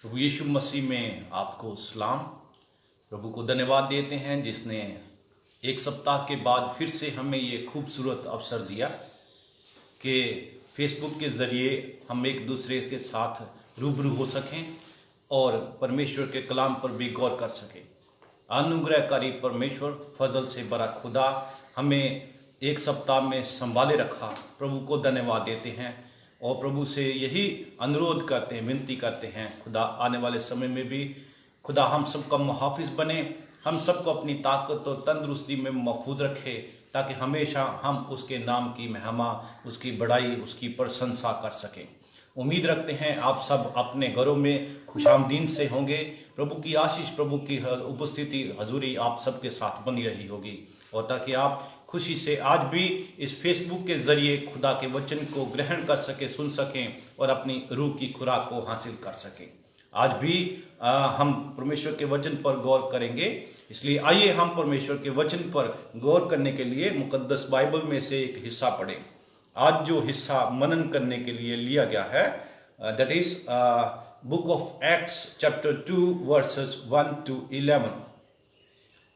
प्रभु यीशु मसीह में आपको सलाम। प्रभु को धन्यवाद देते हैं जिसने एक सप्ताह के बाद फिर से हमें ये खूबसूरत अवसर दिया कि फेसबुक के ज़रिए हम एक दूसरे के साथ रूबरू हो सकें और परमेश्वर के कलाम पर भी गौर कर सकें। अनुग्रहकारी परमेश्वर, फजल से बड़ा खुदा हमें एक सप्ताह में संभाले रखा। प्रभु को धन्यवाद देते हैं और प्रभु से यही अनुरोध करते हैं, विनती करते हैं, खुदा आने वाले समय में भी खुदा हम सबका मुहाफिज बने, हम सबको अपनी ताकत और तंदुरुस्ती में महफूज रखे, ताकि हमेशा हम उसके नाम की महिमा, उसकी बड़ाई, उसकी प्रशंसा कर सकें। उम्मीद रखते हैं आप सब अपने घरों में खुशामदीन से होंगे। प्रभु की आशीष, प्रभु की उपस्थिति, हजूरी आप सबके साथ बनी रही होगी और ताकि आप खुशी से आज भी इस फेसबुक के जरिए खुदा के वचन को ग्रहण कर सकें, सुन सकें और अपनी रूह की खुराक को हासिल कर सकें। आज भी हम परमेश्वर के वचन पर गौर करेंगे, इसलिए आइए हम परमेश्वर के वचन पर गौर करने के लिए मुकद्दस बाइबल में से एक हिस्सा पढ़ें। आज जो हिस्सा मनन करने के लिए लिया गया है, that is book of Acts chapter 2 versus 1 to 11।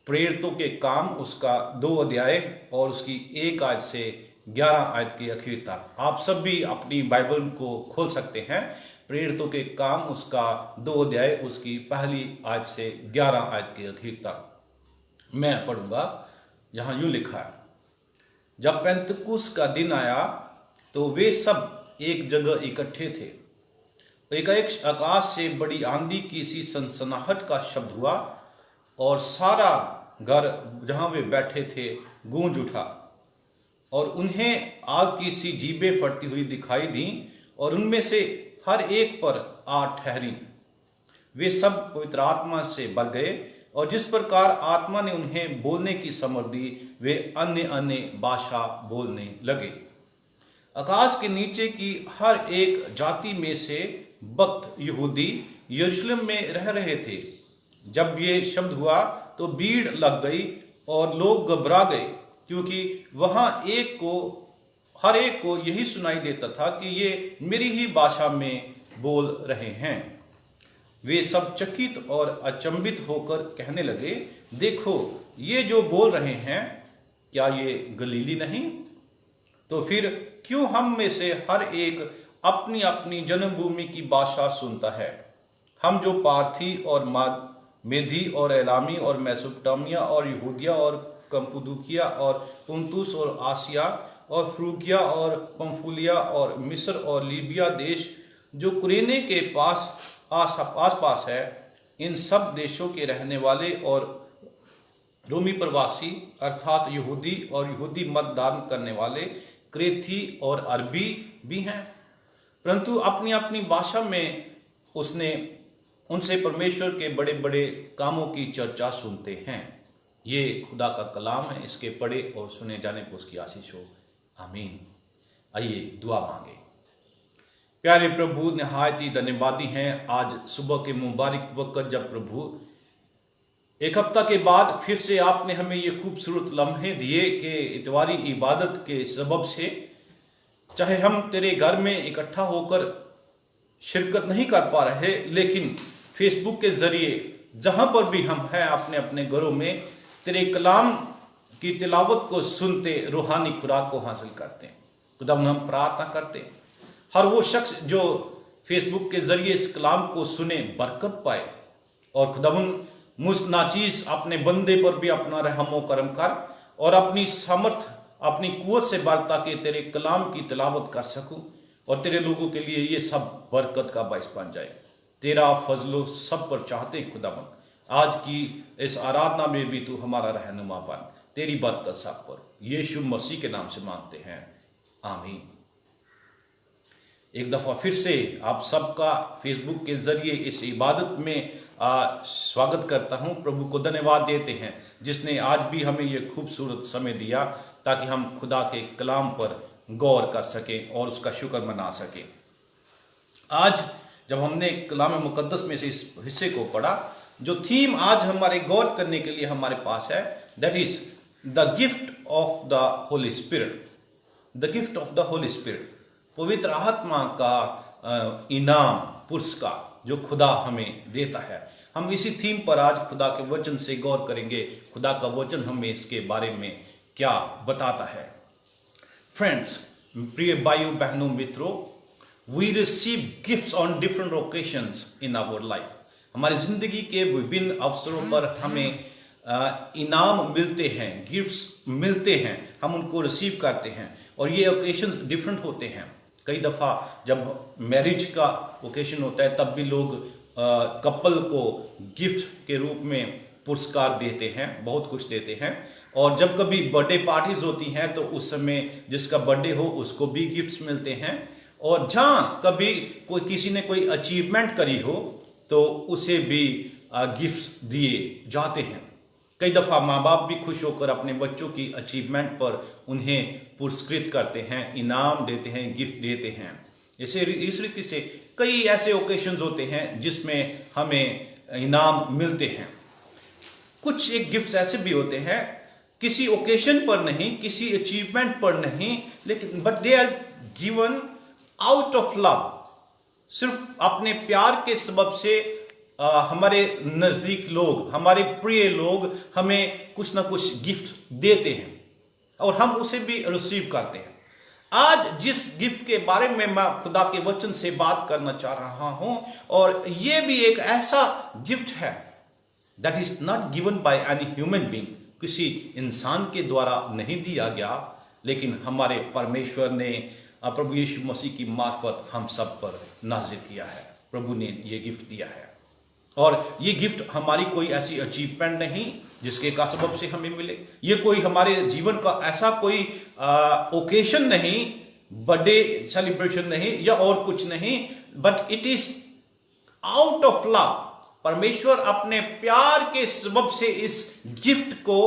प्रेरितों के काम उसका 2 अध्याय और उसकी 1 आयत से 11 आयत के आखिर तक। आप सब भी अपनी बाइबल को खोल सकते हैं। प्रेरितों के काम उसका 2 अध्याय उसकी पहली आयत से 11 आयत के आखिर तक मैं पढ़ूंगा। यहाँ यूं लिखा है, जब पेंतकुस्त का दिन आया तो वे सब एक जगह इकट्ठे थे। एकाएक आकाश से बड़ी आंधी की सी सनसनाहट का शब्द हुआ और सारा घर जहां वे बैठे थे गूंज उठा और उन्हें आग की सी जीभें फटती हुई दिखाई दी और उनमें से हर एक पर आ ठहरी। वे सब पवित्र आत्मा से भर गए और जिस प्रकार आत्मा ने उन्हें बोलने की समझ दी, वे अन्य अन्य भाषा बोलने लगे। आकाश के नीचे की हर एक जाति में से भक्त यहूदी यरूशलेम में रह रहे थे। जब ये शब्द हुआ तो भीड़ लग गई और लोग घबरा गए, क्योंकि वहां हर एक को यही सुनाई देता था कि ये मेरी ही भाषा में बोल रहे हैं। वे सब चकित और अचंभित होकर कहने लगे, देखो ये जो बोल रहे हैं, क्या ये गलीली नहीं? तो फिर क्यों हम में से हर एक अपनी अपनी जन्मभूमि की भाषा सुनता है? हम जो पार्थी और मेधी और एलामी और मेसोपोटामिया और यहूदिया और कप्पदूकिया और पुंतुस और आसिया और फ्रूगिया और पंफूलिया और मिस्र और लीबिया देश जो कुरेने के आस है, इन सब देशों के रहने वाले और रोमी प्रवासी अर्थात यहूदी और यहूदी मतदान करने वाले क्रेती और अरबी भी हैं, परंतु अपनी अपनी भाषा में उनसे परमेश्वर के बड़े बड़े कामों की चर्चा सुनते हैं। ये खुदा का कलाम है, इसके पढ़े और सुने जाने को उसकी आशीष हो। आमीन। आइए दुआ मांगे। प्यारे प्रभु, निहायत ही धन्यवादी हैं आज सुबह के मुबारक वक्त, जब प्रभु एक हफ्ता के बाद फिर से आपने हमें ये खूबसूरत लम्हे दिए कि इतवारी इबादत के सबब से चाहे हम तेरे घर में इकट्ठा होकर शिरकत नहीं कर पा रहे, लेकिन फेसबुक के जरिए जहां पर भी हम हैं अपने अपने घरों में तेरे कलाम की तिलावत को सुनते रूहानी खुराक को हासिल करते हैं। खुदावन, हम प्रार्थना करते हैं हर वो शख्स जो फेसबुक के जरिए इस कलाम को सुने बरकत पाए, और खुदावन मुझ नाचीज अपने बंदे पर भी अपना रहमो करम कर और अपनी सामर्थ, अपनी कुवत से बढ़, ताकि तेरे कलाम की तिलावत कर सकूं और तेरे लोगों के लिए ये सब बरकत का बाइस बन जाए। तेरा फजलो सब पर चाहते हैं खुदावन, आज की इस आराधना में भी तू हमारा रहनुमा बन, तेरी बरकत सब पर, यीशु मसीह के नाम से मांगते हैं, आमीन। एक दफा फिर से आप सबका फेसबुक के जरिए इस इबादत में स्वागत करता हूं। प्रभु को धन्यवाद देते हैं जिसने आज भी हमें ये खूबसूरत समय दिया ताकि हम खुदा के कलाम पर गौर कर सकें और उसका शुक्र मना सकें। आज जब हमने कलाम मुकद्दस में से इस हिस्से को पढ़ा, जो थीम आज हमारे गौर करने के लिए हमारे पास है, that is the gift of the Holi spirit. The gift of the Holi spirit, पवित्र आत्मा का इनाम, पुरस्कार। जो खुदा हमें देता है। हम इसी थीम पर आज खुदा के वचन से गौर करेंगे। खुदा का वचन हमें इसके बारे में क्या बताता है। फ्रेंड्स, प्रिय भाइयों बहनों मित्रों, we receive gifts on different occasions in our life. हमारी जिंदगी के विभिन्न अवसरों पर हमें इनाम मिलते हैं, गिफ्ट्स मिलते हैं, हम उनको रिसीव करते हैं और ये ओकेशंस डिफरेंट होते हैं। कई दफ़ा जब मैरिज का ओकेशन होता है तब भी लोग कपल को गिफ्ट के रूप में पुरस्कार देते हैं, बहुत कुछ देते हैं। और जब कभी बर्थडे पार्टीज होती हैं तो उस समय जिसका बर्थडे हो उसको भी गिफ्ट्स मिलते हैं। और जहाँ कभी कोई किसी ने कोई अचीवमेंट करी हो तो उसे भी गिफ्ट्स दिए जाते हैं। कई दफ़ा माँ बाप भी खुश होकर अपने बच्चों की अचीवमेंट पर उन्हें पुरस्कृत करते हैं, इनाम देते हैं, गिफ्ट देते हैं। इस रीति से कई ऐसे ओकेशंस होते हैं जिसमें हमें इनाम मिलते हैं। कुछ एक गिफ्ट्स ऐसे भी होते हैं किसी ओकेशन पर नहीं, किसी अचीवमेंट पर नहीं, लेकिन but they are given out of love. सिर्फ अपने प्यार के सबब से हमारे नज़दीक लोग, हमारे प्रिय लोग हमें कुछ ना कुछ गिफ्ट देते हैं और हम उसे भी रिसीव करते हैं। आज जिस गिफ्ट के बारे में मैं खुदा के वचन से बात करना चाह रहा हूं, और ये भी एक ऐसा गिफ्ट है that is not given by any human being, किसी इंसान के द्वारा नहीं दिया गया, लेकिन हमारे परमेश्वर ने प्रभु यीशु मसीह की मार्फत हम सब पर नाजिल किया है। प्रभु ने ये गिफ्ट दिया है और ये गिफ्ट हमारी कोई ऐसी अचीवमेंट नहीं जिसके का सबब से हमें मिले। ये कोई हमारे जीवन का ऐसा कोई ओकेशन नहीं, बर्थडे सेलिब्रेशन नहीं या और कुछ नहीं, but it is out of love. परमेश्वर अपने प्यार के सबब से इस गिफ्ट को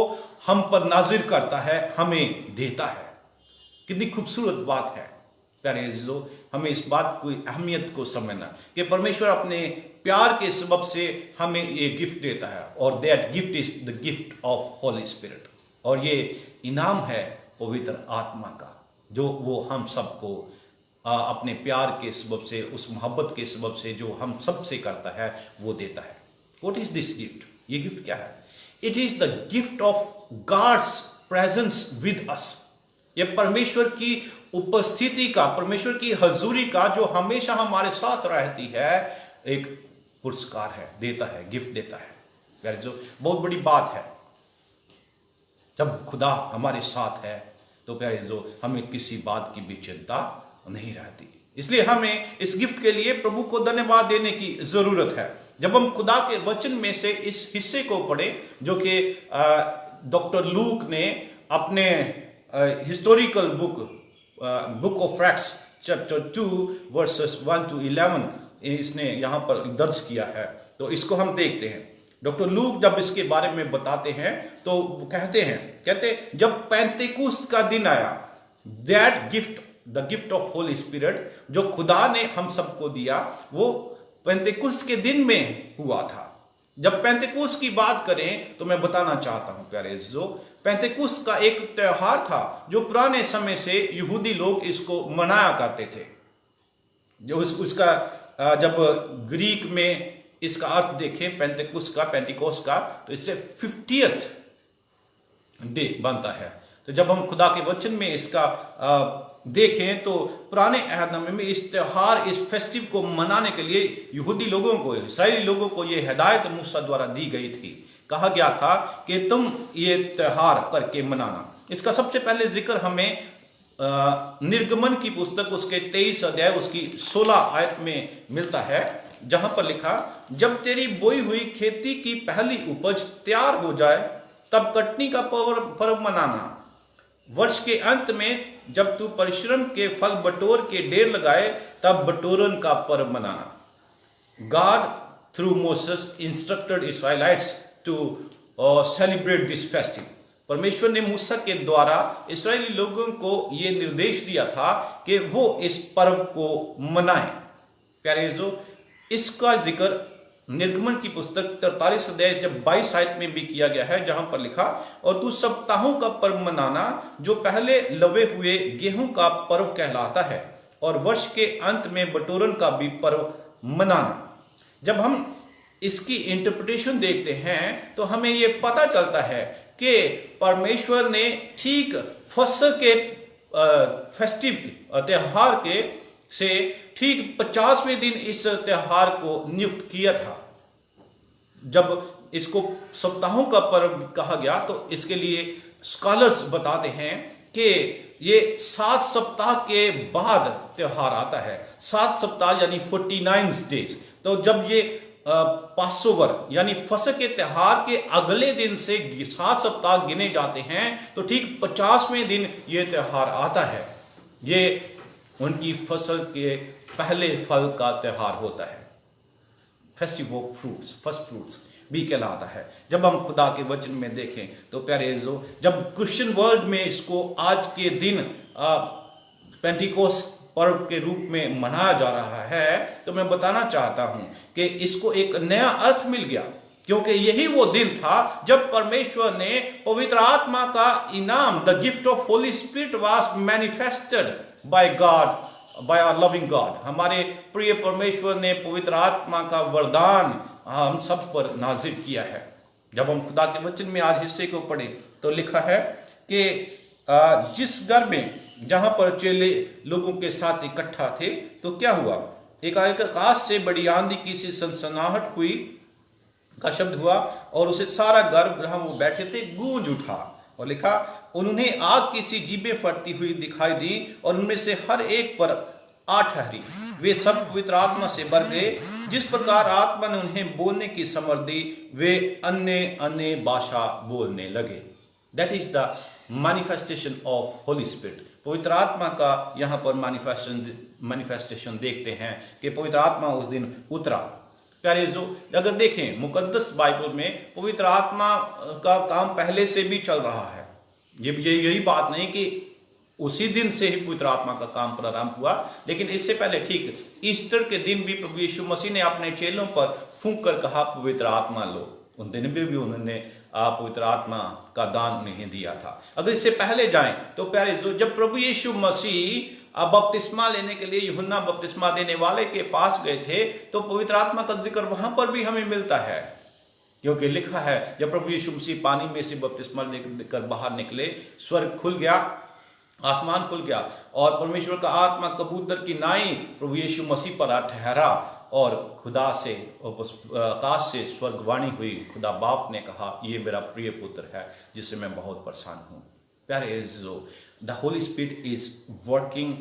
हम पर नाजिर करता है, हमें देता है। कितनी खूबसूरत बात है प्यारे अजीजों, हमें इस बात की अहमियत को समझना कि परमेश्वर अपने प्यार के सबब से हमें ये गिफ्ट देता है और that gift is the gift of Holi spirit. और ये इनाम है पवित्र आत्मा का, जो वो हम सबको अपने प्यार के सबब से, उस मोहब्बत के सबब से जो हम सब से करता है, वो देता है। What is this gift? ये गिफ्ट क्या है? It is the gift of God's presence with us. ये परमेश्वर की उपस्थिति का, परमेश्वर की हजूरी का, जो हमेशा हमारे साथ रहती है, एक पुरस्कार है, देता है, गिफ्ट देता है। जो बहुत बड़ी बात है, जब खुदा हमारे साथ है तो प्यारे जो हमें किसी बात की भी चिंता नहीं रहती। इसलिए हमें इस गिफ्ट के लिए प्रभु को धन्यवाद देने की जरूरत है। जब हम खुदा के वचन में से इस हिस्से को पढ़े जो कि डॉक्टर लूक ने अपने historical book of Acts chapter 2 versus 1 to 11 इसने यहाँ पर दर्ज किया है, तो इसको हम देखते हैं। डॉक्टर लूक जब इसके बारे में बताते हैं तो कहते जब पेंतेकुस्त का दिन आया, that gift, the gift of Holi spirit, जो खुदा ने हम सबको दिया, वो पेंतेकुस्त के दिन में हुआ था। जब पेंतेकुस्त की बात करें तो मैं बताना चाहता हूं प्यारे जो पेंतेकुस्त का एक त्योहार था जो पुराने समय से यहूदी लोग इसको मनाया करते थे। जो उसका जब ग्रीक में इसका अर्थ देखें पेंतेकुस्त का, पेंटिकोस्ट का, तो इससे 50th डे बनता है। तो जब हम खुदा के वचन में इसका देखें तो पुराने अहदनामे में इस त्योहार, इस फेस्टिव को मनाने के लिए यहूदी लोगों को, इस्राएली लोगों को ये हिदायत मूसा द्वारा दी गई थी। कहा गया था कि तुम ये त्योहार करके मनाना। इसका सबसे पहले जिक्र हमें निर्गमन की पुस्तक उसके 23 अध्याय उसकी 16 आयत में मिलता है, जहां पर लिखा, जब तेरी बोई हुई खेती की पहली उपज तैयार हो जाए तब कटनी का पर्व मनाना। वर्ष के अंत में जब तू परिश्रम के फल बटोर के ढेर लगाए तब बटोरन का पर्व मनाना। God through Moses instructed Israelites to celebrate this festive. परमेश्वर ने मूसा के द्वारा इस्राएली लोगों को यह निर्देश दिया था कि वो इस पर्व को मनाएं। प्यारे जो इसका जिक्र निर्गमन की पुस्तक 43 अध्याय जब 22 आयत में भी किया गया है, जहां पर लिखा, और तू सप्ताहों का पर्व मनाना जो पहले लवे हुए गेहूं का पर्व कहलाता है, और वर्ष के अंत में बटोरन का भी पर्व मनाना। जब हम इसकी इंटरप्रिटेशन देखते हैं तो हमें ये पता चलता है कि परमेश्वर ने ठीक फसह के फेस्टिव त्योहार के से ठीक 50वें दिन इस त्योहार को नियुक्त किया था। जब इसको सप्ताहों का पर्व कहा गया तो इसके लिए स्कॉलर्स बताते हैं कि ये 7 सप्ताह के बाद त्योहार आता है। 7 सप्ताह यानी 49 डेज। तो जब ये पासओवर यानी फसह के त्योहार के अगले दिन से 7 सप्ताह गिने जाते हैं तो ठीक 50वें दिन ये त्योहार आता है। ये उनकी फसल के पहले फल का त्योहार होता है। Festive of fruits, first fruits भी कहलाता है। जब हम खुदा के वचन में देखें तो प्यारे अज़ीज़ों, जब क्रिश्चियन वर्ल्ड में इसको आज के दिन पेंटिकोस्ट पर्व के रूप में मनाया जा रहा है तो मैं बताना चाहता हूं कि इसको एक नया अर्थ मिल गया, क्योंकि यही वो दिन था जब परमेश्वर ने पवित्र आत्मा का इनाम, the gift of Holi Spirit was manifested by God, by our loving God. हमारे प्रिय परमेश्वर ने पवित्र आत्मा का वरदान हम सब पर नाजिल किया है। जब हम खुदा के वचन में आज हिस्से को पढ़े तो लिखा है कि जिस घर में जहां पर चेले लोगों के साथ इकट्ठा थे तो क्या हुआ, एक आकाश से बड़ी आंधी की सी सनसनाहट हुई का शब्द हुआ और उसे सारा घर जहां वो बैठे थे गूंज उठा। और लिखा, उन्हें आग की सी जीभें फटती हुई दिखाई दी और उनमें से हर एक पर आ ठहरी। वे सब पवित्र आत्मा से भर गए। जिस प्रकार आत्मा ने उन्हें बोलने की समर्थ दी वे अन्य अन्य भाषा बोलने लगे। That is the manifestation of Holi spirit. पवित्र आत्मा का यहाँ पर मैनिफेस्टेशन देखते हैं कि पवित्र आत्मा उस दिन उतरा। प्यारे जो अगर देखें मुकद्दस बाइबल में पवित्र आत्मा का काम पहले से भी चल रहा है। ये यही बात नहीं कि उसी दिन से ही पवित्र आत्मा का काम प्रारंभ हुआ, लेकिन इससे पहले ठीक ईस्टर के दिन भी प्रभु यीशु मसीह ने अपने चेलों पर फूंक कर कहा पवित्र आत्मा लो। उन दिन भी उन्होंने पवित्र आत्मा का दान उन्हें दिया था। अगर इससे पहले जाएं तो प्यारे जो जब प्रभु यीशु मसीह बपतिस्मा लेने के लिए यूहन्ना बपतिस्मा देने वाले के पास गए थे तो पवित्र आत्मा का जिक्र वहां पर भी हमें मिलता है, क्योंकि लिखा है जब प्रभु यीशु मसीह पानी में से बपतिस्मा लेकर बाहर निकले, स्वर्ग खुल गया, आसमान खुल गया और परमेश्वर का आत्मा कबूतर की नाई प्रभु यीशु मसीह पर आ ठहरा और खुदा से आकाश से स्वर्गवाणी हुई। खुदा बाप ने कहा, ये मेरा प्रिय पुत्र है जिससे मैं बहुत परेशान हूँ। प्यारे अज़ीज़ों, the Holi spirit is working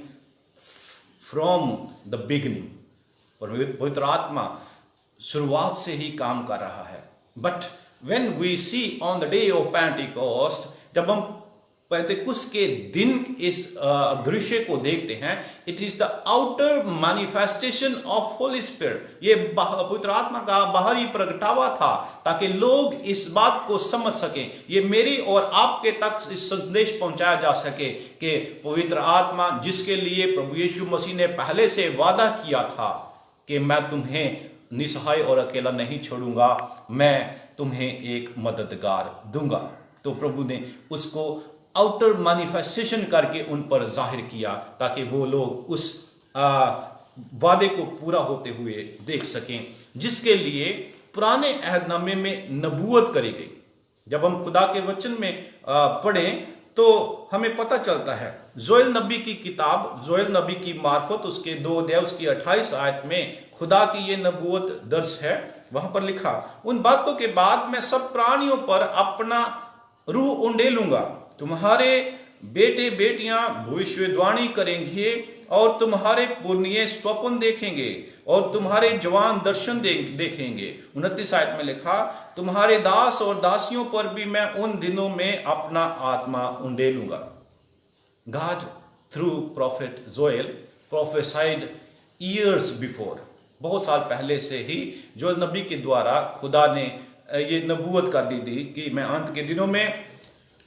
from the beginning. और पवित्र आत्मा शुरुआत से ही काम कर रहा है। But when we see on the day of Pentecost, जब हम पेंटिकुस्त के दिन इस दृश्य को देखते हैं, it is the outer manifestation of Holi spirit. ये पवित्र आत्मा का बाहरी प्रगटावा था ताकि लोग इस बात को समझ सकें, ये मेरी और आपके तक इस संदेश पहुंचाया जा सके कि पवित्र आत्मा जिसके लिए प्रभु यीशु मसीह ने पहले से वादा किया था कि मैं तुम्हें निसहाय और अकेला नहीं छोड़ूंगा, मैं तुम्हें एक मददगार दूंगा। तो प्रभु ने उसको आउटर मैनिफेस्टेशन करके उन पर जाहिर किया ताकि वो लोग उस वादे को पूरा होते हुए देख सकें जिसके लिए पुराने अहदनामे में नबूवत करी गई। जब हम खुदा के वचन में पढ़ें तो हमें पता चलता है, जोएल नबी की किताब, जोएल नबी की मार्फत उसके 2 अध्याय उसकी 28 आयत में खुदा की ये नबूवत दर्ज है। वहां पर लिखा, उन बातों के बाद मैं सब प्राणियों पर अपना रूह उंडेलूंगा, तुम्हारे बेटे बेटियां भविष्यवाणी करेंगे और तुम्हारे पुरनिये स्वप्न देखेंगे और तुम्हारे जवान दर्शन देखेंगे। 29 आयत में लिखा, तुम्हारे दास और दासियों पर भी मैं उन दिनों में अपना आत्मा उंडेलूंगा। God through prophet Joel prophesied years before, बहुत साल पहले से ही जोएल नबी के द्वारा खुदा ने ये नबूवत कर दी थी कि मैं अंत के दिनों में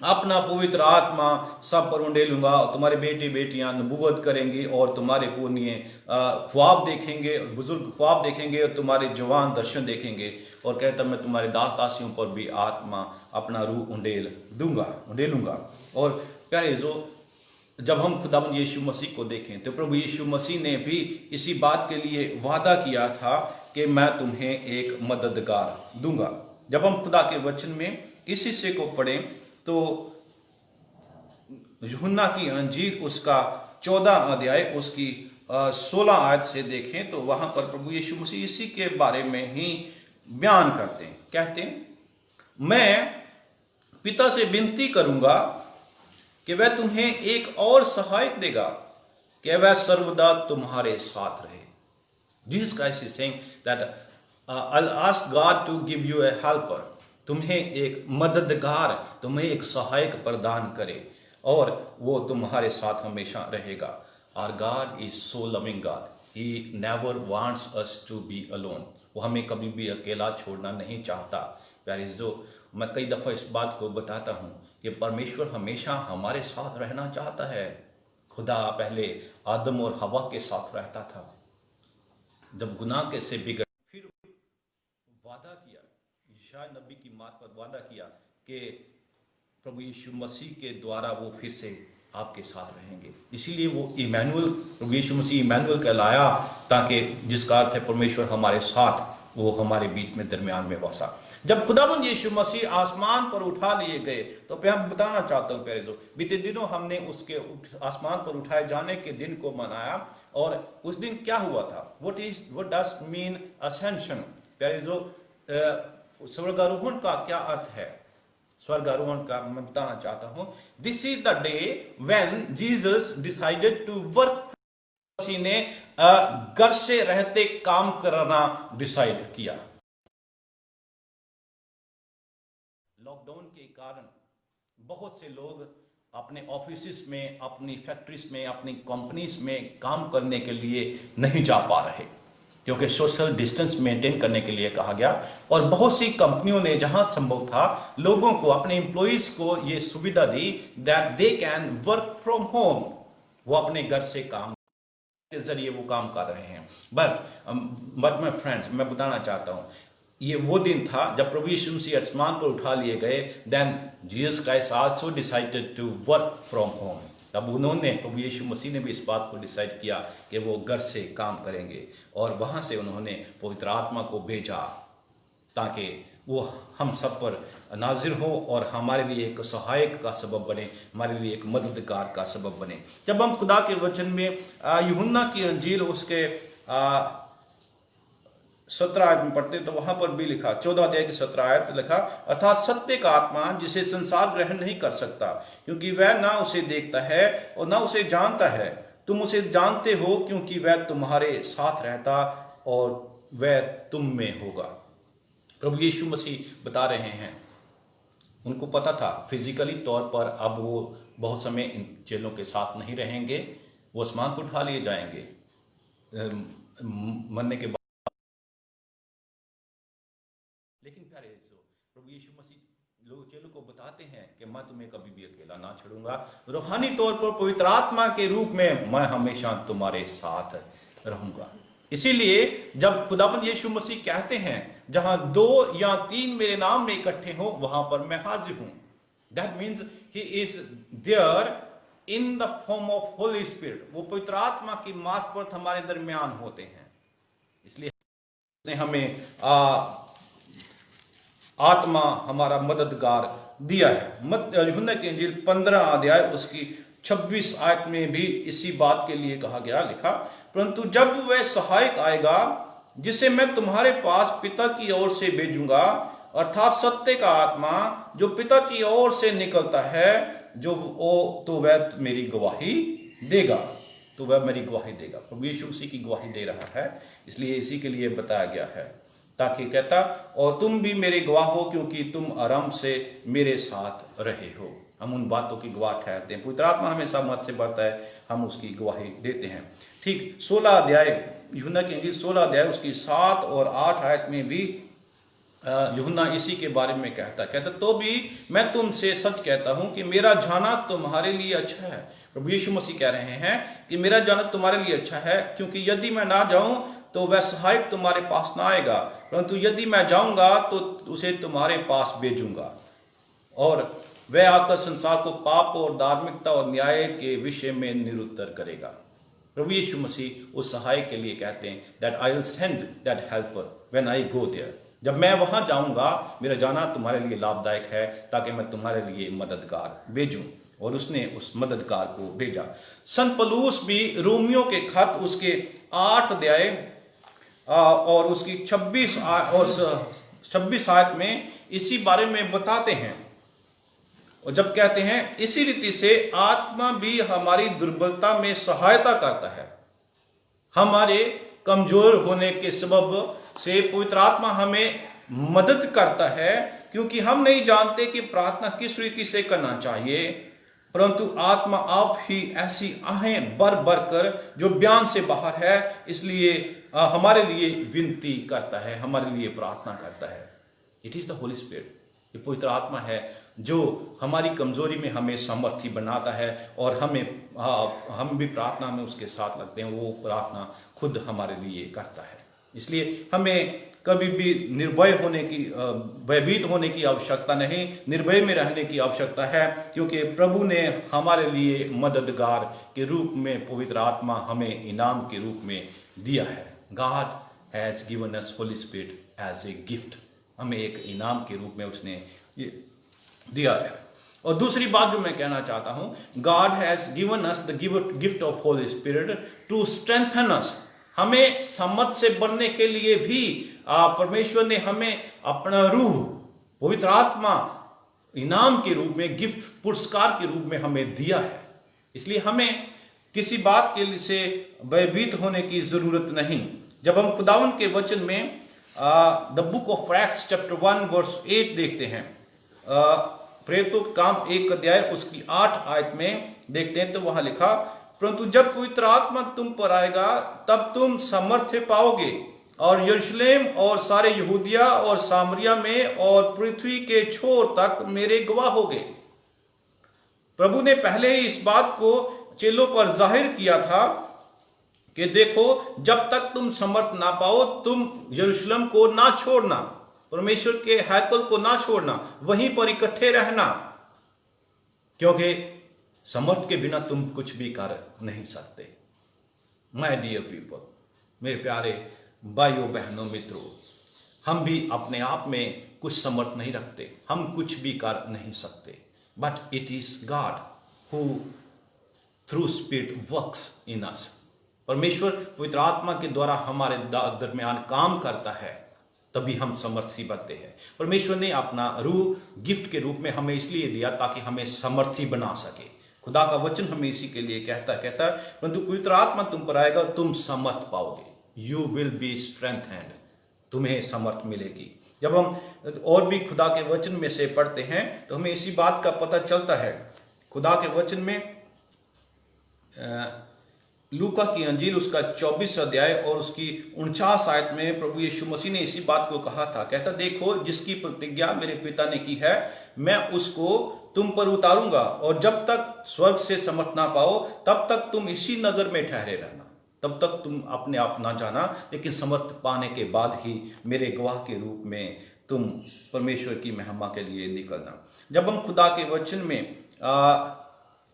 अपना पवित्र आत्मा सब पर उंडेलूंगा और तुम्हारे बेटे बेटियां नबूवत करेंगी और तुम्हारे पुरनिये ख्वाब देखेंगे, बुजुर्ग ख्वाब देखेंगे और तुम्हारे जवान दर्शन देखेंगे। और कहता मैं तुम्हारे दास दासियों पर भी आत्मा अपना रूह उंडेलूंगा। और प्यारे जो जब हम खुदावंद यीशु मसीह को देखें तो प्रभु यीशु मसीह ने भी इसी बात के लिए वादा किया था कि मैं तुम्हें एक मददगार दूंगा। जब हम खुदा के वचन में इस हिस्से को पढ़ें तो यूहन्ना की अंजील उसका 14 अध्याय उसकी 16 आयत से देखें तो वहां पर प्रभु यीशु मसीह इसी के बारे में ही बयान करते हैं। कहते हैं, मैं पिता से विनती करूंगा कि वह तुम्हें एक और सहायक देगा कि वह सर्वदा तुम्हारे साथ रहे। Jesus Christ is saying that I'll ask God to give you a helper, तुम्हें एक मददगार, तुम्हें एक सहायक प्रदान करे और वो तुम्हारे साथ हमेशा रहेगा। Our God is so loving God. He never wants us to be alone. वो हमें कभी भी अकेला छोड़ना नहीं चाहता। प्यारे जो मैं कई दफ़ा इस बात को बताता हूँ कि परमेश्वर हमेशा हमारे साथ रहना चाहता है। खुदा पहले आदम और हवा के साथ रहता था, जब गुनाह के से बिगड़ फिर वादा किया, यशायाह नबी की मार्फत वादा किया कि प्रभु यीशु मसीह के द्वारा वो फिर से आपके साथ रहेंगे। इसीलिए वो इमैनुअल, प्रभु यीशु मसीह इमैनुअल कहलाया, ताकि जिसका अर्थ है परमेश्वर हमारे साथ, वो हमारे बीच में दरमियान में बसा। जब खुदावंद यीशु मसीह आसमान पर उठा लिए गए तो मैं बताना चाहता हूँ प्यारे जो बीते दिनों हमने उसके आसमान पर उठाए जाने के दिन को मनाया। और उस दिन क्या हुआ था? What does mean ascension? प्यारे जो स्वर्गारोहण का क्या अर्थ है? स्वर्गारोहण का मैं बताना चाहता हूं। This is the day when Jesus decided to work. मसीह ने घर से रहते काम करना डिसाइड किया। लॉकडाउन के कारण बहुत से लोग अपने ऑफिस में, अपनी फैक्ट्रीज में, अपनी कंपनीज में काम करने के लिए नहीं जा पा रहे, क्योंकि सोशल डिस्टेंस मेंटेन करने के लिए कहा गया। और बहुत सी कंपनियों ने जहां संभव था लोगों को, अपने एम्प्लॉइज को ये सुविधा दी that they can work from home. वो अपने घर से काम के जरिए वो काम कर रहे हैं। बट माय फ्रेंड्स, मैं बताना चाहता हूं, ये वो दिन था जब प्रभु यीशु मसीह आसमान पर उठा लिए गए। Then Jesus Christ also decided to work from home. तब उन्होंने, प्रभु यीशु मसीह ने भी इस बात को डिसाइड किया कि वो घर से काम करेंगे, और वहाँ से उन्होंने पवित्र आत्मा को भेजा ताकि वो हम सब पर नाजिर हो और हमारे लिए एक सहायक का सबब बने, हमारे लिए एक मददगार का सबब बने। जब हम खुदा के वचन में यूहन्ना की अंजील उसके 17 आयत में पढ़ते तो वहां पर भी लिखा, 14 अध्याय की 17 आयत लिखा, अर्थात सत्य का आत्मा जिसे संसार ग्रहण नहीं कर सकता, क्योंकि वह ना उसे देखता है और ना उसे जानता है। तुम उसे जानते हो क्योंकि वह तुम्हारे साथ रहता और वह तुम में होगा। प्रभु यीशु मसीह बता रहे हैं, उनको पता था फिजिकली तौर पर अब वो बहुत समय इन चेलों के साथ नहीं रहेंगे, वो आसमान पर उठा लिए जाएंगे मरने के बाद। लेकिन प्यारे प्रभु यीशु मसीह लोग चेलों को बताते हैं कि मैं तुम्हें कभी भी अकेला ना छोड़ूंगा, रूहानी तौर पर पवित्र आत्मा के रूप में मैं हमेशा तुम्हारे साथ रहूंगा। इसीलिए जब खुदावंद यीशु मसीह कहते हैं, जहां 2 या 3 मेरे नाम में इकट्ठे हो वहां पर मैं हाजिर हूं, that means he is there in the form of Holi Spirit. वो पवित्र आत्मा की मार्फत हमारे दरमियान होते हैं। इसलिए हमें आत्मा हमारा मददगार दिया है। यूहन्ना की इंजील 15 अध्याय उसकी 26 आयत में भी इसी बात के लिए कहा गया, लिखा, परंतु जब वह सहायक आएगा जिसे मैं तुम्हारे पास पिता की ओर से भेजूंगा, अर्थात सत्य का आत्मा जो पिता की ओर से निकलता है, तो वह मेरी गवाही देगा। तो वह मेरी गवाही देगा। प्रभु यीशु मसीह की गवाही दे रहा है, इसलिए इसी के लिए बताया गया है, ताकि कहता, और तुम भी मेरे गवाह हो क्योंकि तुम आराम से मेरे साथ रहे हो। हम उन बातों की गवाह ठहरते हैं। पवित्र आत्मा हमेशा मत से बढ़ता है, हम उसकी गवाही देते हैं। ठीक 16 अध्याय यूहन्ना की इंजील 16 अध्याय उसकी 7 और 8 आयत में भी यूहन्ना इसी के बारे में कहता, तो भी मैं तुमसे सच कहता हूं कि मेरा जाना तुम्हारे लिए अच्छा है। प्रभु यीशु मसीह कह रहे हैं कि मेरा जाना तुम्हारे लिए अच्छा है, क्योंकि यदि मैं ना जाऊं तो वह सहायक तुम्हारे पास ना आएगा, परंतु यदि मैं जाऊंगा तो उसे तुम्हारे पास भेजूंगा, और वह आकर संसार को पाप और धार्मिकता और न्याय के विषय में निरुत्तर करेगा। प्रभु यीशु मसीह उस सहायक के लिए कहते हैं that I will send that helper when I go there. जब मैं वहां जाऊंगा, मेरा जाना तुम्हारे लिए लाभदायक है ताकि मैं तुम्हारे लिए मददगार भेजूं। और उसने उस मददगार को भेजा। संत पौलुस भी रोमियो के खत उसके 8 अध्याय और उसकी 26 आयत में इसी बारे में बताते हैं। और जब कहते हैं इसी रीति से आत्मा भी हमारी दुर्बलता में सहायता करता है। हमारे कमजोर होने के सबब से पवित्र आत्मा हमें मदद करता है, क्योंकि हम नहीं जानते कि प्रार्थना किस रीति से करना चाहिए, परंतु आत्मा आप ही ऐसी आहें भर भर कर जो बयान से बाहर है, इसलिए हमारे लिए विनती करता है, हमारे लिए प्रार्थना करता है। It is the Holi spirit. ये पवित्र आत्मा है जो हमारी कमजोरी में हमें सामर्थ्य बनाता है और हम भी प्रार्थना में उसके साथ लगते हैं। वो प्रार्थना खुद हमारे लिए करता है। इसलिए हमें कभी भी निर्भय होने की, भयभीत होने की आवश्यकता नहीं, निर्भय में रहने की आवश्यकता है, क्योंकि प्रभु ने हमारे लिए मददगार के रूप में पवित्र आत्मा हमें इनाम के रूप में दिया है। God has given us Holy Spirit as a gift. हमें एक इनाम के रूप में उसने ये दिया है। और दूसरी बात जो मैं कहना चाहता हूं, God has given us the gift of Holi spirit to strengthen us. हमें सामर्थ से बढ़ने के लिए भी परमेश्वर ने हमें अपना रूह, पवित्र आत्मा इनाम के रूप में, गिफ्ट, पुरस्कार के रूप में हमें दिया है। इसलिए हमें किसी बात के लिए से भयभीत होने की जरूरत नहीं। जब हम खुदावन के वचन में the book of Acts chapter 1 verse 8 देखते हैं, प्रेरितों का काम 1 अध्याय उसकी 8 आयत में देखते हैं, तो वहां लिखा, परंतु जब पवित्र आत्मा तुम पर आएगा तब तुम सामर्थ्य पाओगे और यरूशलेम और सारे यहूदिया और सामरिया में और पृथ्वी के छोर तक मेरे गवाह होगे। प्रभु ने पहले ही इस बात को चेलों पर जाहिर किया था कि देखो, जब तक तुम समर्थ ना पाओ, तुम यरूशलेम को ना छोड़ना, परमेश्वर के हैकल को ना छोड़ना, वहीं पर इकट्ठे रहना, क्योंकि समर्थ के बिना तुम कुछ भी कर नहीं सकते। माय डियर पीपल, मेरे प्यारे भाइयों बहनों मित्रों, हम भी अपने आप में कुछ समर्थ नहीं रखते, हम कुछ भी कर नहीं सकते, but it is God who through spirit works in us. परमेश्वर पवित्र आत्मा के द्वारा हमारे दरमियान काम करता है, तभी हम समर्थी बनते हैं। परमेश्वर ने अपना रूह गिफ्ट के रूप में हमें इसलिए दिया ताकि हमें समर्थी बना सके। खुदा का वचन हमें इसी के लिए कहता है, परंतु पवित्र आत्मा तुम पर आएगा, तुम समर्थ पाओगे। यू विल बी स्ट्रेंथेंड, तुम्हें समर्थ मिलेगी। जब हम और भी खुदा के वचन में से पढ़ते हैं तो हमें इसी बात का पता चलता है। खुदा के वचन में लूका की अंजील उसका 24 अध्याय और उसकी 49 आयत में प्रभु यीशु मसीह ने इसी बात को कहा था। कहता, देखो, जिसकी प्रतिज्ञा मेरे पिता ने की है, मैं उसको तुम पर उतारूंगा, और जब तक स्वर्ग से समर्थ ना पाओ तब तक तुम इसी नगर में ठहरे रहना। तब तक तुम अपने आप ना जाना, लेकिन समर्थ पाने के बाद ही मेरे गवाह के रूप में तुम परमेश्वर की महिमा के लिए निकलना। जब हम खुदा के वचन में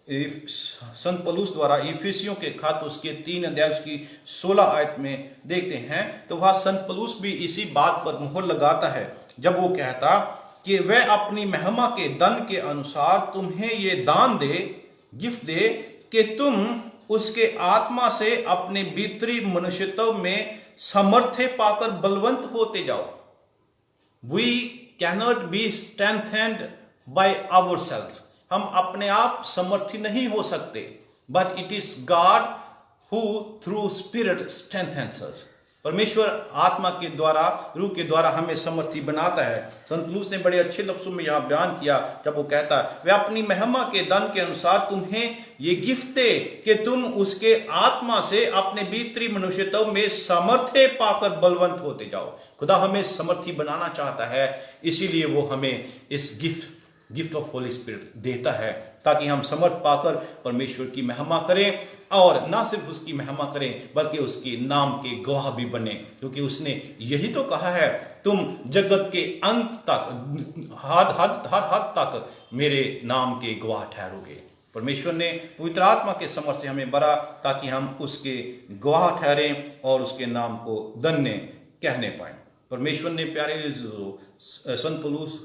संत पौलुस द्वारा इफिसियों के खत उसके 3 अध्याय उसकी 16 आयत में देखते हैं, तो वह संत पौलुस भी इसी बात पर मुहर लगाता है जब वो कहता कि वह अपनी महिमा के धन के अनुसार तुम्हें ये दान दे, गिफ्ट दे, कि तुम उसके आत्मा से अपने भीतरी मनुष्यत्व में सामर्थ्य पाकर बलवंत होते जाओ। We cannot be strengthened by ourselves. हम अपने आप समर्थी नहीं हो सकते, but it is God who through spirit strengthens us. परमेश्वर आत्मा के द्वारा, रूह के द्वारा हमें समर्थी बनाता है। संत पौलुस ने बड़े अच्छे लफ्जों में यहां बयान किया जब वो कहता है, वह अपनी महिमा के धन के अनुसार तुम्हें ये गिफ्ट दे कि तुम उसके आत्मा से अपने भीतरी मनुष्यत्व में सामर्थ्य पाकर बलवंत होते जाओ। खुदा हमें समर्थी बनाना चाहता है, इसीलिए वो हमें इस गिफ्ट ऑफ होली स्पिरिट देता है, ताकि हम समर्थ पाकर परमेश्वर की महिमा करें, और ना सिर्फ उसकी महिमा करें बल्कि उसके नाम के गवाह भी बने, क्योंकि उसने यही तो कहा है, तुम जगत के अंत तक, हर हद तक मेरे नाम के गवाह ठहरोगे। परमेश्वर ने पवित्र आत्मा के समर्थ से हमें भरा ताकि हम उसके गवाह ठहरें और उसके नाम को धन्य कहने पाएं। परमेश्वर ने प्यारे संत पौलुस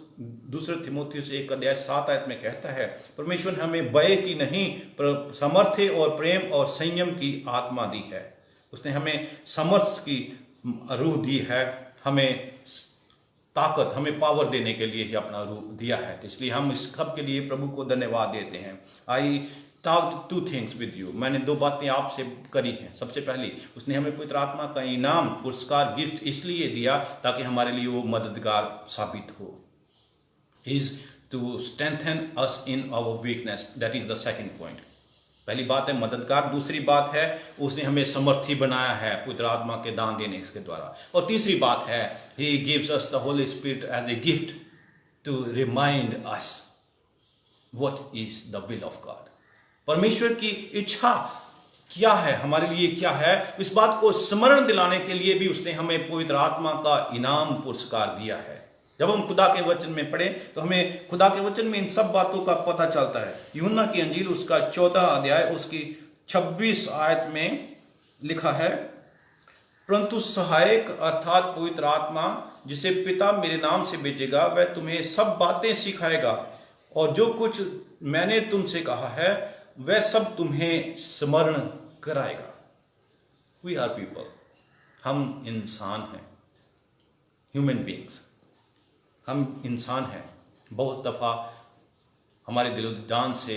दूसरे थिमोथियुस 1:7 में कहता है, परमेश्वर हमें भय की नहीं पर सामर्थ्य और प्रेम और संयम की आत्मा दी है। उसने हमें सामर्थ्य की रूह दी है, हमें ताकत, हमें पावर देने के लिए ही अपना रूप दिया है। तो इसलिए हम इस सब के लिए प्रभु को धन्यवाद देते हैं। I talk 2 things with you. मैंने 2 बातें आपसे करी हैं। सबसे पहली, उसने हमें पवित्र आत्मा का इनाम, पुरस्कार, गिफ्ट इसलिए दिया ताकि हमारे लिए वो मददगार साबित हो। Is to strengthen us in our weakness. That is the second point. पहली बात है मददगार, दूसरी बात है उसने हमें समर्थी बनाया है पवित्र आत्मा के दान देने के द्वारा, और तीसरी बात है he gives us the Holi Spirit as a gift to remind us what is the will of God. परमेश्वर की इच्छा क्या है, हमारे लिए क्या है, इस बात को स्मरण दिलाने के लिए भी उसने हमें पवित्र आत्मा का इनाम, पुरस्कार दिया है। जब हम खुदा के वचन में पढ़ें तो हमें खुदा के वचन में इन सब बातों का पता चलता है। यूहन्ना की अंजील उसका 14 अध्याय उसकी 26 आयत में लिखा है, परंतु सहायक अर्थात पवित्र आत्मा जिसे पिता मेरे नाम से भेजेगा वह तुम्हें सब बातें सिखाएगा और जो कुछ मैंने तुमसे कहा है वह सब तुम्हें स्मरण कराएगा। वी आर पीपल, हम इंसान हैं, ह्यूमन बीइंग्स, हम इंसान हैं। बहुत दफ़ा हमारे दिलो जान से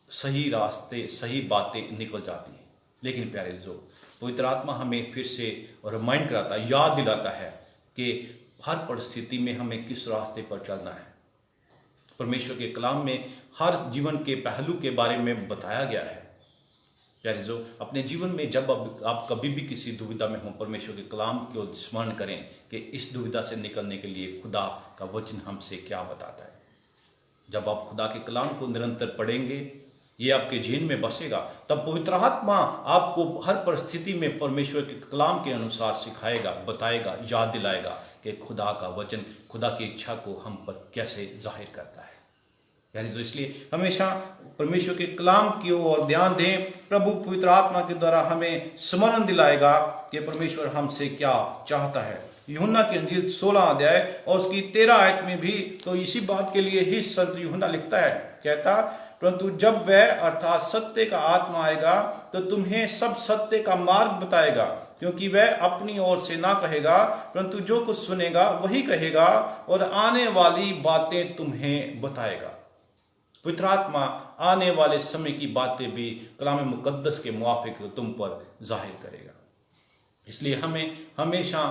सही रास्ते, सही बातें निकल जाती हैं, लेकिन प्यारे जो पवित्र आत्मा हमें फिर से रिमाइंड कराता है, याद दिलाता है कि हर परिस्थिति में हमें किस रास्ते पर चलना है। परमेश्वर के कलाम में हर जीवन के पहलू के बारे में बताया गया है। प्यारे जो अपने जीवन में जब आप कभी भी किसी दुविधा में हो, परमेश्वर के कलाम को स्मरण करें कि इस दुविधा से निकलने के लिए खुदा का वचन हमसे क्या बताता है। जब आप खुदा के कलाम को निरंतर पढ़ेंगे, ये आपके जीवन में बसेगा, तब पवित्र आत्मा आपको हर परिस्थिति में परमेश्वर के कलाम के अनुसार सिखाएगा, बताएगा, याद दिलाएगा कि खुदा का वचन, खुदा की इच्छा को हम पर कैसे जाहिर करता है। यानी तो इसलिए हमेशा परमेश्वर के कलाम की ओर ध्यान दें। प्रभु पवित्र आत्मा के द्वारा हमें स्मरण दिलाएगा कि परमेश्वर हमसे क्या चाहता है। यूहन्ना की अंजील 16 अध्याय और उसकी 13 आयत में भी तो इसी बात के लिए ही संत यूहन्ना लिखता है, कहता, परंतु जब वह अर्थात सत्य का आत्मा आएगा तो तुम्हें सब सत्य का मार्ग बताएगा, क्योंकि वह अपनी ओर से ना कहेगा परंतु जो कुछ सुनेगा वही कहेगा और आने वाली बातें तुम्हें बताएगा। पवित्र आत्मा आने वाले समय की बातें भी कलाम मुकद्दस के मुआफिक तुम पर जाहिर करेगा। इसलिए हमें हमेशा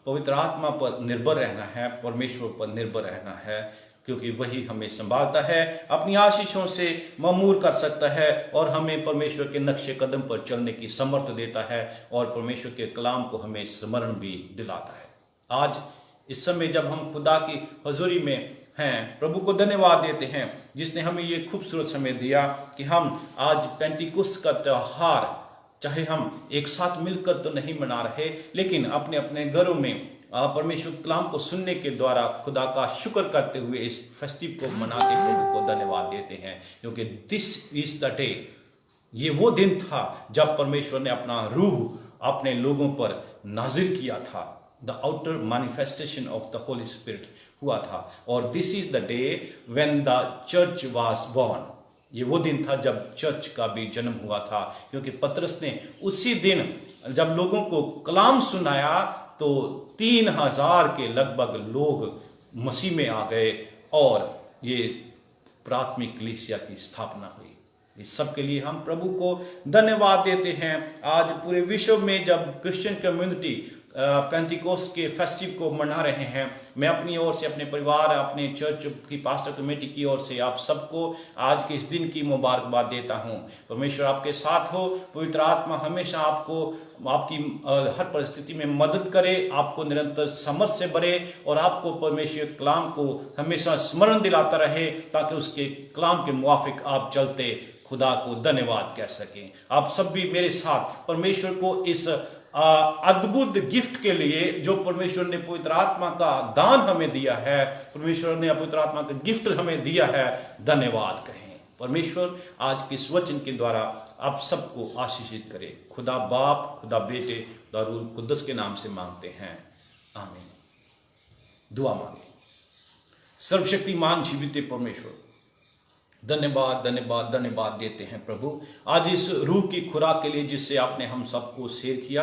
पवित्र आत्मा पर निर्भर रहना है, परमेश्वर पर निर्भर रहना है, क्योंकि वही हमें संभालता है, अपनी आशीषों से मामूर कर सकता है और हमें परमेश्वर के नक्शे कदम पर चलने की समर्थ देता है और परमेश्वर के कलाम को हमें स्मरण भी दिलाता है। आज इस समय जब हम खुदा की हजूरी में हैं, प्रभु को धन्यवाद देते हैं जिसने हमें ये खूबसूरत समय दिया कि हम आज पेंटिकुस्त का त्यौहार, चाहे हम एक साथ मिलकर तो नहीं मना रहे, लेकिन अपने अपने घरों में परमेश्वर कलाम को सुनने के द्वारा खुदा का शुक्र करते हुए इस फेस्टिव को मनाते प्रभु को धन्यवाद देते हैं, क्योंकि दिस इज द डे, ये वो दिन था जब परमेश्वर ने अपना रूह अपने लोगों पर नाजिल किया था। The outer manifestation of the Holi spirit हुआ था, और this is the day when the church was born. ये वो दिन था जब चर्च का भी जन्म हुआ था, क्योंकि पतरस ने उसी दिन जब लोगों को कलाम सुनाया तो 3000 के लगभग लोग मसीह में आ गए और ये प्राथमिक कलीसिया की स्थापना हुई। इस सब के लिए हम प्रभु को धन्यवाद देते हैं। आज पूरे विश्व में जब क्रिश्चियन कम्युनिटी पेंटिकोस्ट के फेस्टिव को मना रहे हैं, मैं अपनी ओर से, अपने परिवार, अपने चर्च की पास्टर कमेटी की ओर से आप सबको आज के इस दिन की मुबारकबाद देता हूं। परमेश्वर आपके साथ हो, पवित्र आत्मा हमेशा आपको आपकी हर परिस्थिति में मदद करे, आपको निरंतर समझ से भरे और आपको परमेश्वर कलाम को हमेशा स्मरण दिलाता रहे, ताकि उसके कलाम के मुआफिक आप चलते खुदा को धन्यवाद कह सकें। आप सब भी मेरे साथ परमेश्वर को इस अद्भुत गिफ्ट के लिए जो परमेश्वर ने पवित्र आत्मा का दान हमें दिया है, परमेश्वर ने पवित्र आत्मा का गिफ्ट हमें दिया है, धन्यवाद कहें। परमेश्वर आज के इस वचन के द्वारा आप सबको आशीषित करे। खुदा बाप, खुदा बेटे, खुदा रूह कुद्दस के नाम से मांगते हैं, आमीन। दुआ मांगे। सर्वशक्तिमान जीवित परमेश्वर, धन्यवाद धन्यवाद धन्यवाद देते हैं प्रभु आज इस रूह की खुराक के लिए जिससे आपने हम सबको शेयर किया।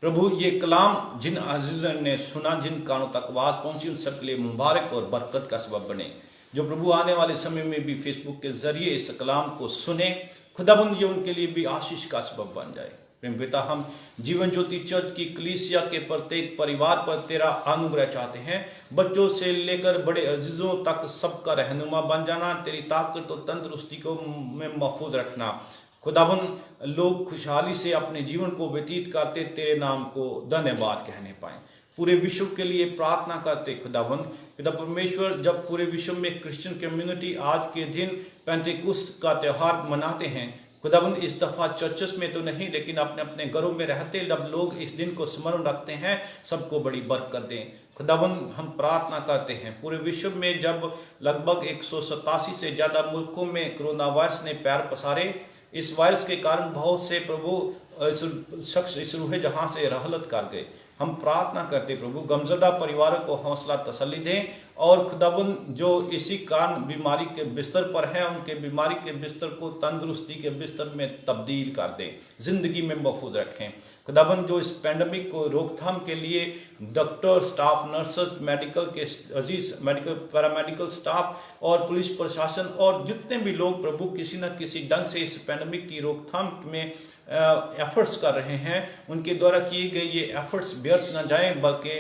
प्रभु ये कलाम जिन अजीजों ने सुना, जिन कानों तक आवाज पहुंची, उन सबके लिए मुबारक और बरकत का सबब बने। जो प्रभु आने वाले समय में भी फेसबुक के जरिए इस कलाम को सुने, खुदाबंद ये उनके लिए भी आशीष का सबब बन जाए। प्रेम पिता, हम जीवन ज्योति चर्च की कलीसिया के प्रत्येक परिवार पर तेरा अनुग्रह चाहते हैं। बच्चों से लेकर बड़े अजीजों तक सबका रहनुमा बन जाना, तेरी ताकत और तंदुरुस्ती को में महफूज रखना। खुदाबंद लोग खुशहाली से अपने जीवन को व्यतीत करते तेरे नाम को धन्यवाद कहने पाए। पूरे विश्व के लिए प्रार्थना करते खुदाबंद पिता परमेश्वर, जब पूरे विश्व में क्रिश्चियन कम्युनिटी आज के दिन पेंटेकुस्त का त्यौहार मनाते हैं खुदाबंद, इस दफा चर्चेस में तो नहीं लेकिन अपने अपने घरों में रहते जब लोग इस दिन को स्मरण रखते हैं, सबको बड़ी बरकत दें। खुदाबंद हम प्रार्थना करते हैं पूरे विश्व में जब लगभग 187 से ज़्यादा मुल्कों में कोरोना वायरस ने पैर पसारे, इस वायरस के कारण बहुत से प्रभु शख्स इस रूहे जहां से रहलत कर गए। हम प्रार्थना करते प्रभु गमजदा परिवारों को हौसला तसल्ली दें और खुदाबंद जो इसी कारण बीमारी के बिस्तर पर हैं उनके बीमारी के बिस्तर को तंदुरुस्ती के बिस्तर में तब्दील कर दें, जिंदगी में महफूज रखें। खुदाबंद जो इस पैंडमिक को रोकथाम के लिए डॉक्टर, स्टाफ, नर्सेस, मेडिकल के अजीज, मेडिकल पैरामेडिकल स्टाफ और पुलिस प्रशासन और जितने भी लोग प्रभु किसी न किसी ढंग से इस पैंडमिक की रोकथाम में एफर्ट्स कर रहे हैं, उनके द्वारा किए गए ये एफर्ट्स व्यर्थ न जाएं बल्कि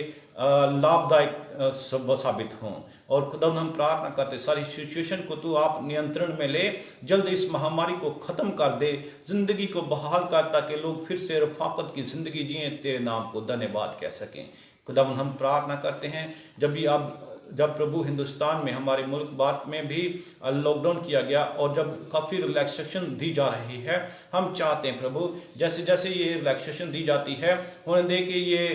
लाभदायक साबित हों। और खुदा हम प्रार्थना करते सारी सिचुएशन को तू आप नियंत्रण में ले, जल्द इस महामारी को खत्म कर दे, जिंदगी को बहाल कर ताकि लोग फिर से रफाकत की जिंदगी जिए, तेरे नाम को धन्यवाद कह सकें। खुदा हम प्रार्थना करते हैं जब प्रभु हिंदुस्तान में हमारे मुल्क भारत में भी लॉकडाउन किया गया और जब काफ़ी रिलैक्सेशन दी जा रही है, हम चाहते हैं प्रभु जैसे जैसे ये रिलैक्सेशन दी जाती है होने दे कि ये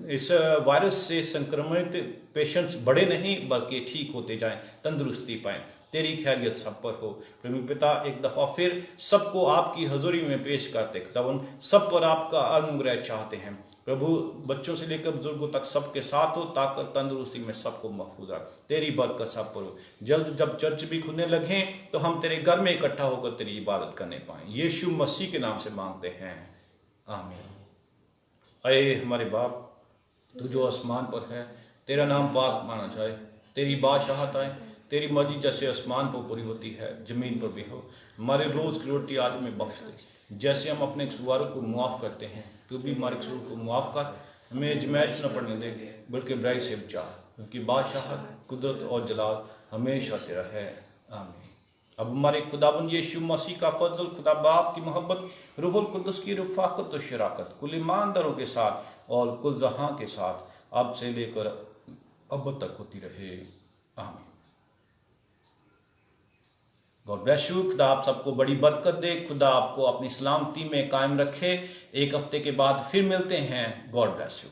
इस वायरस से संक्रमित पेशेंट्स बढ़े नहीं बल्कि ठीक होते जाएं, तंदुरुस्ती पाएं। तेरी खैरियत सब पर हो। प्रभु पिता एक दफ़ा फिर सबको आपकी हजूरी में पेश करते खुदावन सब पर आपका अनुग्रह चाहते हैं प्रभु, बच्चों से लेकर बुजुर्गों तक सबके साथ हो, ताकत तंदुरुस्ती में सबको महफूज रख। तेरी बरकत सब पर हो। जल्द जब चर्च भी खुलने लगे तो हम तेरे घर में इकट्ठा होकर तेरी इबादत करने पाएं। यीशु मसीह के नाम से मांगते हैं, आमीन। अये हमारे बाप, तू जो आसमान पर है, तेरा नाम पाक माना जाए, तेरी बादशाहत आए, तेरी मर्जी जैसे आसमान पर पूरी होती है जमीन पर भी हो। हमारे रोज की रोटी आज में बख्श दे, जैसे हम अपने कसूरों को मुआफ़ करते हैं, तू भी हमारे कसूर को मुआफ़ कर। हमें अजमाइश न पड़ने दे बल्कि बुराई से बचा, क्योंकि बादशाहत, कुदरत और जलाल हमेशा तेरा है, आमीन। अब हमारे खुदाबंद यीशु मसीह का फजल, खुदा बाप की मोहब्बत, रूहुल कुद्दुस की रफ़ाकत और शराकत कुल ईमानदारों के साथ और कुल जहां के साथ अब से लेकर अब तक होती रहे, आमीन। God bless you. खुदा आप सबको बड़ी बरकत दे, खुदा आपको अपनी सलामती में कायम रखे। एक हफ्ते के बाद फिर मिलते हैं। God bless you.